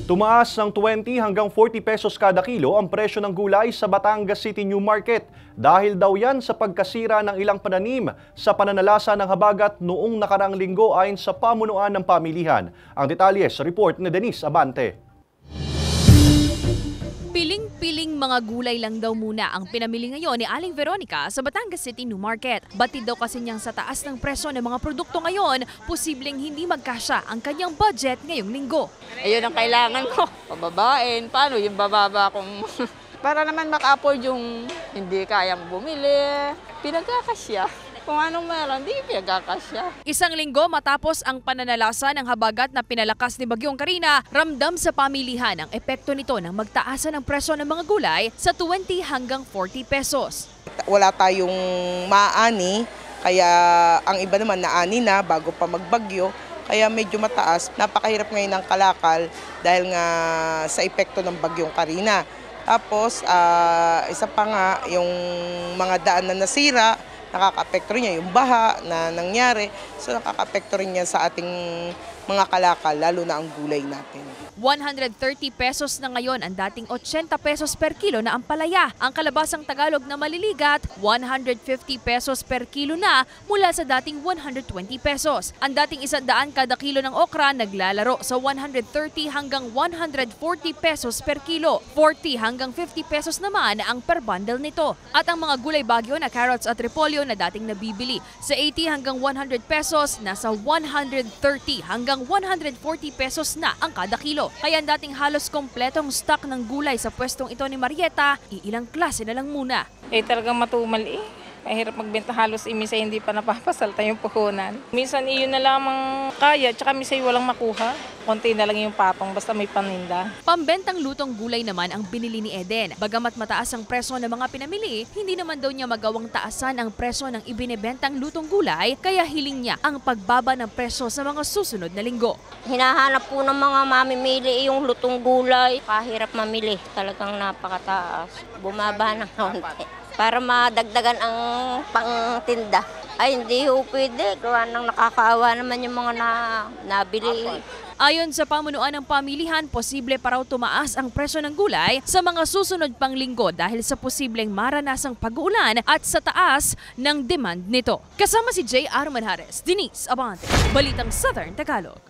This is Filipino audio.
Tumaas ng 20 hanggang 40 pesos kada kilo ang presyo ng gulay sa Batangas City New Market dahil daw yan sa pagkasira ng ilang pananim sa pananalasa ng habagat noong nakarang linggo ayon sa pamunuan ng pamilihan. Ang detalye sa report ni Denise Abante. Piling-piling mga gulay lang daw muna ang pinamili ngayon ni Aling Veronica sa Batangas City New Market. Batid daw kasi niyang sa taas ng presyo ng mga produkto ngayon, posibleng hindi magkasya ang kanyang budget ngayong linggo. Ayun ang kailangan ko, pababain. Paano yung bababa kung para naman maka-afford yung hindi kayang bumili, pinagkakasya. Kung anong meron, di pinagkakasya. Isang linggo matapos ang pananalasa ng habagat na pinalakas ni Bagyong Karina, ramdam sa pamilihan ang epekto nito ng magtaasan ng presyo ng mga gulay sa 20 hanggang 40 pesos. Wala tayong maaani, kaya ang iba naman naani na bago pa magbagyo, kaya medyo mataas. Napakahirap ngayon ng kalakal dahil nga sa epekto ng Bagyong Karina. Tapos, isa pa nga, yung mga daan na nasira, nakaka-apekto rin niya yung baha na nangyari. So nakaka-apekto rin niya sa ating mga kalakal, lalo na ang gulay natin. 130 pesos na ngayon ang dating 80 pesos per kilo na ampalaya. Ang kalabasang Tagalog na maliligat, 150 pesos per kilo na mula sa dating 120 pesos. Ang dating 100 kada kilo ng okra naglalaro sa 130 hanggang 140 pesos per kilo. 40 hanggang 50 pesos naman ang per bundle nito. At ang mga gulay bagyo na carrots at repolyo na dating nabibili sa 80 hanggang 100 pesos, nasa 130 hanggang 140 pesos na ang kada kilo. Kaya ang dating halos kompletong stock ng gulay sa pwestong ito ni Marieta, iilang klase na lang muna. Talagang matumal Mahirap magbenta halos minsan hindi pa napapasalta yung puhunan. Minsan iyon na lamang kaya, tsaka minsan walang makuha. Konti na lang yung patong basta may paninda. Pambentang lutong gulay naman ang binili ni Eden. Bagamat mataas ang presyo ng mga pinamili, hindi naman daw niya magawang taasan ang presyo ng ibinebentang lutong gulay, kaya hiling niya ang pagbaba ng presyo sa mga susunod na linggo. Hinahanap po ng mga mamimili yung lutong gulay. Kahirap mamili, talagang napakataas. Bumaba ng konti para madagdagan ang pangtinda. Ay, hindi ho pwede. Gawa nang nakakaawa naman yung mga nabili. Ayon sa pamunuan ng pamilihan, posible pa raw tumaas ang presyo ng gulay sa mga susunod pang linggo dahil sa posibleng maranasang pag-uulan at sa taas ng demand nito. Kasama si J. Arman Hares, Denise Abante, Balitang Southern Tagalog.